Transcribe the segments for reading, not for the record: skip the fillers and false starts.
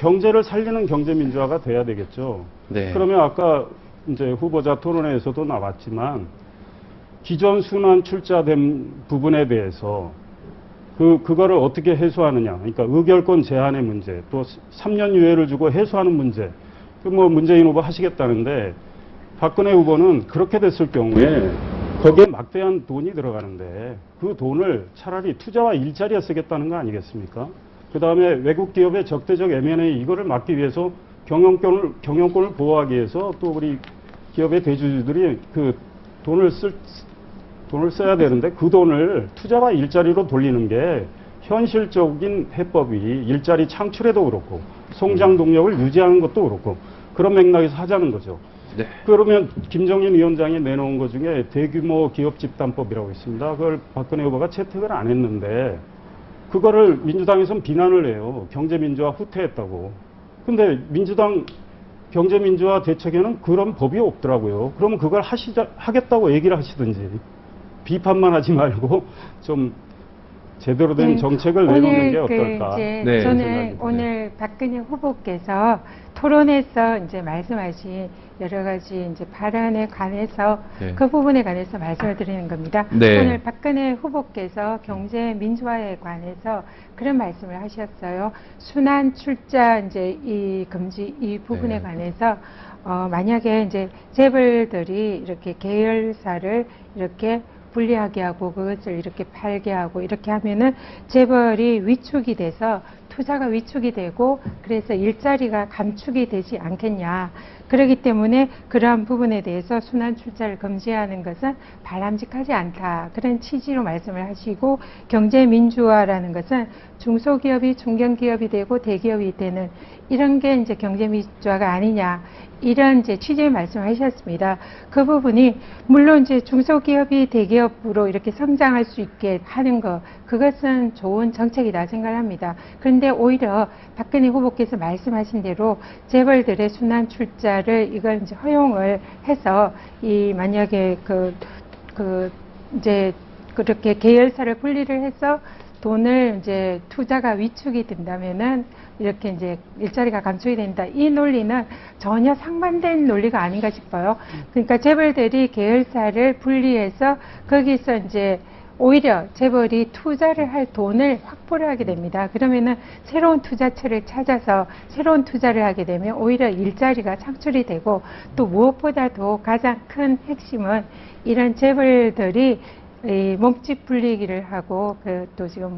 경제를 살리는 경제민주화가 돼야 되겠죠. 네. 그러면 아까 이제 후보자 토론회에서도 나왔지만 기존 순환 출자된 부분에 대해서 그거를 어떻게 해소하느냐. 그러니까 의결권 제한의 문제, 또 3년 유예를 주고 해소하는 문제. 뭐 문재인 후보 하시겠다는데 박근혜 후보는 그렇게 됐을 경우에 거기에 막대한 돈이 들어가는데 그 돈을 차라리 투자와 일자리에 쓰겠다는 거 아니겠습니까? 그 다음에 외국 기업의 적대적 M&A 이거를 막기 위해서 경영권을 보호하기 위해서 또 우리 기업의 대주주들이 그 돈을 써야 되는데 그 돈을 투자와 일자리로 돌리는 게 현실적인 해법이 일자리 창출에도 그렇고 성장 동력을 유지하는 것도 그렇고 그런 맥락에서 하자는 거죠. 네. 그러면 김정인 위원장이 내놓은 것 중에 대규모 기업 집단법이라고 있습니다. 그걸 박근혜 후보가 채택을 안 했는데 그거를 민주당에서는 비난을 해요. 경제민주화 후퇴했다고. 근데 민주당 경제민주화 대책에는 그런 법이 없더라고요. 그러면 그걸 하겠다고 얘기를 하시든지 비판만 하지 말고 좀 제대로 된 정책을 내놓는 게 어떨까. 네. 저는 오늘 박근혜 후보께서 토론에서 이제 말씀하신 여러 가지 이제 발언에 관해서 네. 그 부분에 관해서 말씀을 드리는 겁니다. 네. 오늘 박근혜 후보께서 경제 민주화에 관해서 그런 말씀을 하셨어요. 순환 출자 이제 이 금지 이 부분에 네. 관해서 만약에 이제 재벌들이 이렇게 계열사를 이렇게 분리하게 하고 그것을 이렇게 팔게 하고 이렇게 하면은 재벌이 위축이 돼서 투자가 위축이 되고 그래서 일자리가 감축이 되지 않겠냐. 그렇기 때문에 그러한 부분에 대해서 순환 출자를 금지하는 것은 바람직하지 않다. 그런 취지로 말씀을 하시고 경제 민주화라는 것은 중소기업이 중견기업이 되고 대기업이 되는 이런 게 이제 경제 민주화가 아니냐. 이런 이제 취지의 말씀을 하셨습니다. 그 부분이 물론 이제 중소기업이 대기업으로 이렇게 성장할 수 있게 하는 것 그것은 좋은 정책이다 생각합니다. 그런데 오히려 박근혜 후보께서 말씀하신 대로 재벌들의 순환 출자를 이걸 이제 허용을 해서 이 만약에 이제 그렇게 계열사를 분리를 해서 돈을 이제 투자가 위축이 된다면은 이렇게 이제 일자리가 감축이 된다. 이 논리는 전혀 상반된 논리가 아닌가 싶어요. 그러니까 재벌들이 계열사를 분리해서 거기서 이제 오히려 재벌이 투자를 할 돈을 확보를 하게 됩니다. 그러면은 새로운 투자처를 찾아서 새로운 투자를 하게 되면 오히려 일자리가 창출이 되고 또 무엇보다도 가장 큰 핵심은 이런 재벌들이 이 몸집 불리기를 하고 또 지금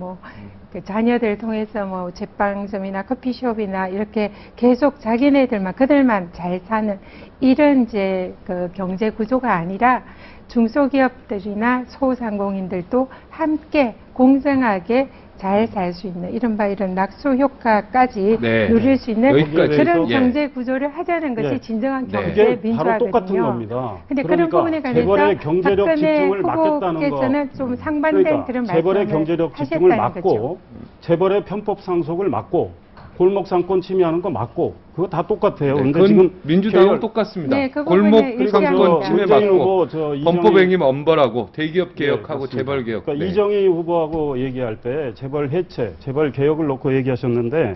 그 자녀들 통해서 제빵점이나 커피숍이나 이렇게 계속 자기네들만 그들만 잘 사는 이런 이제 그 경제 구조가 아니라 중소기업들이나 소상공인들도 함께 공정하게 잘 살 수 있는 이른바 이런 낙수 효과까지 네. 누릴 수 있는 여기까지. 그런 예. 경제 구조를 하자는 것이 예. 진정한 네. 경제 그게 바로 똑같은 민주화거든요. 겁니다. 근데 그러니까 그런 부분에 관해서 재벌의 경제력 박근혜 집중을 막겠다는 거. 후보께서는 좀 상반된 그러니까 그런 재벌의 말씀을 경제력 집중을 하셨다는 막고 거죠. 재벌의 편법 상속을 막고 골목 상권 침해하는 거 막고 그거 다 똑같아요. 네, 근데 그건 지금 민주당은 똑같습니다. 네, 그 골목 부분에 상권 일치합니다. 침해 문재인 막고 후보 저 범법행위 엄벌하고 대기업 개혁하고 맞습니다. 재벌 개혁. 그러니까 네. 이정희 후보하고 얘기할 때 재벌 해체, 재벌 개혁을 놓고 얘기하셨는데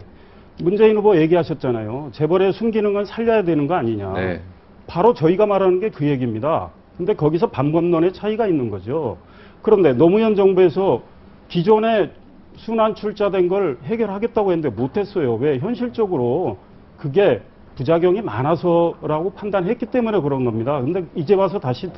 문재인 후보 얘기하셨잖아요. 재벌의 순기능은 살려야 되는 거 아니냐. 네. 바로 저희가 말하는 게 그 얘기입니다. 근데 거기서 방법론의 차이가 있는 거죠. 그런데 노무현 정부에서 기존에 순환 출자된 걸 해결하겠다고 했는데 못했어요. 왜? 현실적으로 그게 부작용이 많아서라고 판단했기 때문에 그런 겁니다. 근데 이제 와서 다시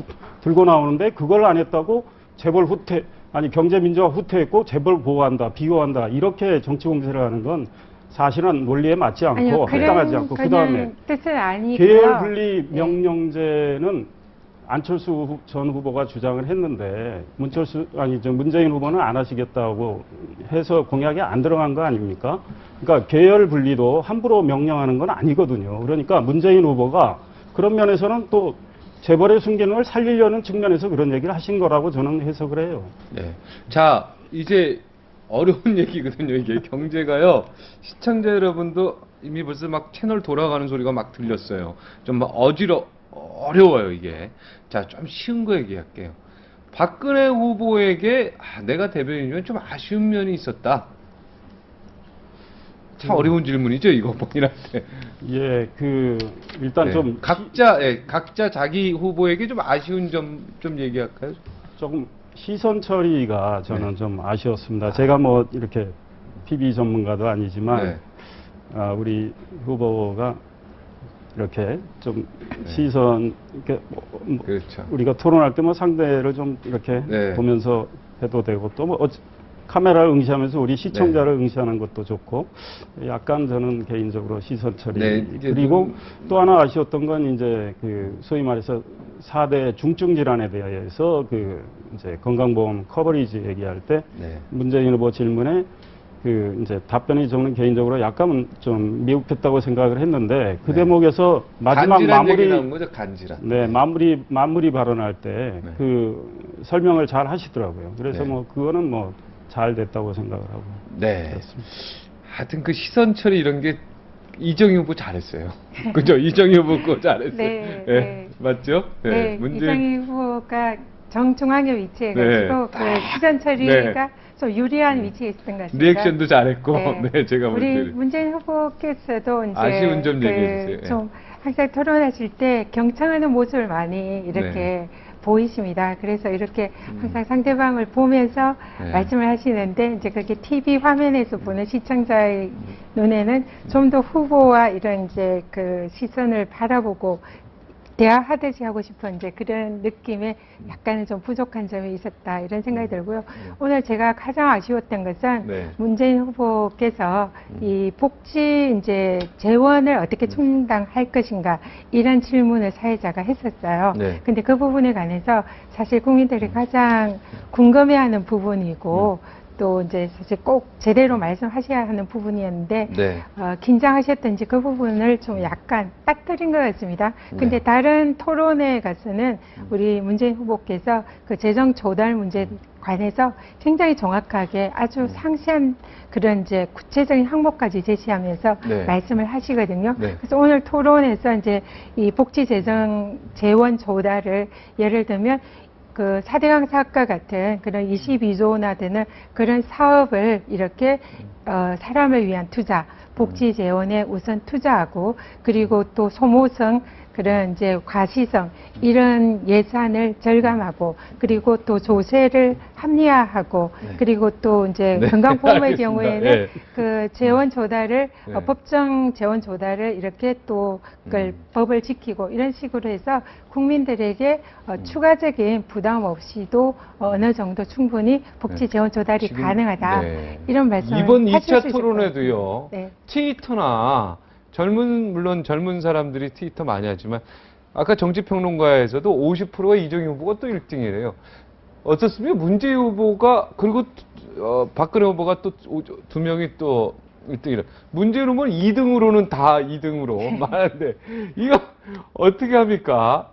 들고 나오는데 그걸 안 했다고 재벌 후퇴, 아니 경제민주화 후퇴했고 재벌 보호한다, 비호한다 이렇게 정치 공세를 하는 건 사실은 논리에 맞지 않고 아니요, 합당하지 않고 그런 그다음에 뜻은 아니고요. 계열 분리 네. 명령제는 안철수 전 후보가 주장을 했는데 문재인 후보는 안 하시겠다고 해서 공약에 안 들어간 거 아닙니까? 그러니까 계열 분리도 함부로 명령하는 건 아니거든요. 그러니까 문재인 후보가 그런 면에서는 또 재벌의 순기능을 살리려는 측면에서 그런 얘기를 하신 거라고 저는 해석을 해요. 네. 자, 이제 어려운 얘기거든요. 이게 경제가요. 시청자 여러분도 이미 벌써 막 채널 돌아가는 소리가 막 들렸어요. 좀 막 어려워요, 이게. 자, 좀 쉬운 거 얘기할게요. 박근혜 후보에게 내가 대변인이면 좀 아쉬운 면이 있었다. 참 어려운 질문이죠, 이거 본인한테. 예, 일단 네. 좀 각자 자기 후보에게 좀 아쉬운 점 좀 얘기할까요? 조금 시선 처리가 저는 네. 좀 아쉬웠습니다. 제가 뭐 이렇게 PB 전문가도 아니지만 네. 우리 후보가 이렇게 좀 네. 시선 이렇게 그렇죠. 우리가 토론할 때 뭐 상대를 좀 이렇게 네. 보면서 해도 되고 또 뭐 카메라를 응시하면서 우리 시청자를 네. 응시하는 것도 좋고 약간 저는 개인적으로 시선 처리 네, 이제 그리고 또 하나 아쉬웠던 건 이제 소위 말해서 4대 중증 질환에 대해서 이제 건강보험 커버리지 얘기할 때 네. 문재인 후보 질문에 이제 답변이 저는 개인적으로 약간은 좀 미흡했다고 생각을 했는데 그 네. 대목에서 마지막 간질한 얘기 마무리 나온 거죠, 간질한. 네, 마무리 발언할 때 네. 설명을 잘 하시더라고요. 그래서 네. 뭐 그거는 뭐 잘 됐다고 생각을 하고 네. 그렇습니다. 하여튼 그 시선 처리 이런 게 이정희 후보 잘했어요. 그죠? 이정희 후보 그거 잘했어요. 네, 예, 네. 맞죠? 네, 이정희 후보가 정중앙에 위치해가지고 네. 시선 처리가 좀 유리한 음. 위치에 있었던 것 같습니다. 리액션도 잘했고, 네, 제가 볼 우리 때는. 문재인 후보께서도 이제 아쉬운 점 얘기해 주세요. 예. 좀 항상 토론하실 때 경청하는 모습을 많이 이렇게 네. 보이십니다. 그래서 이렇게 항상 상대방을 보면서 네. 말씀을 하시는데 이제 그렇게 TV 화면에서 보는 시청자의 눈에는 좀 더 후보와 이런 이제 시선을 바라보고 대화하듯이 하고 싶은 이제 그런 느낌에 약간은 좀 부족한 점이 있었다 이런 생각이 들고요. 오늘 제가 가장 아쉬웠던 것은 네. 문재인 후보께서 이 복지 이제 재원을 어떻게 충당할 것인가 이런 질문을 사회자가 했었어요. 네. 근데 그 부분에 관해서 사실 국민들이 가장 궁금해하는 부분이고 또 이제 사실 꼭 제대로 말씀하셔야 하는 부분이었는데 네. 긴장하셨던지 그 부분을 좀 약간 빠뜨린 것 같습니다. 근데 네. 다른 토론회에 가서는 우리 문재인 후보께서 그 재정 조달 문제에 관해서 굉장히 정확하게 아주 상세한 그런 이제 구체적인 항목까지 제시하면서 네. 말씀을 하시거든요. 네. 그래서 오늘 토론에서 이제 이 복지 재정 재원 조달을 예를 들면 그 4대강 사업과 같은 그런 22조나 되는 그런 사업을 이렇게 사람을 위한 투자, 복지 재원에 우선 투자하고 그리고 또 소모성 그런 이제 과시성 이런 예산을 절감하고 그리고 또 조세를 합리화하고 네. 그리고 또 이제 네. 건강보험의 알겠습니다. 경우에는 네. 그 재원 조달을 네. 법정 재원 조달을 이렇게 또 그걸 법을 지키고 이런 식으로 해서 국민들에게 추가적인 부담 없이도 어느 정도 충분히 복지 네. 재원 조달이 지금, 가능하다 네. 이런 말씀을 이번 하실 2차 수 있을 토론회도요. 것 같아요. 네. 트위터나 물론 젊은 사람들이 트위터 많이 하지만 아까 정치평론가에서도 50%가 이정희 후보가 또 1등이래요. 어떻습니까? 문재인 후보가 그리고 박근혜 후보가 또 두 명이 또 1등이래. 문재인 후보는 2등으로는 다 2등으로 말하는데 이거 어떻게 합니까?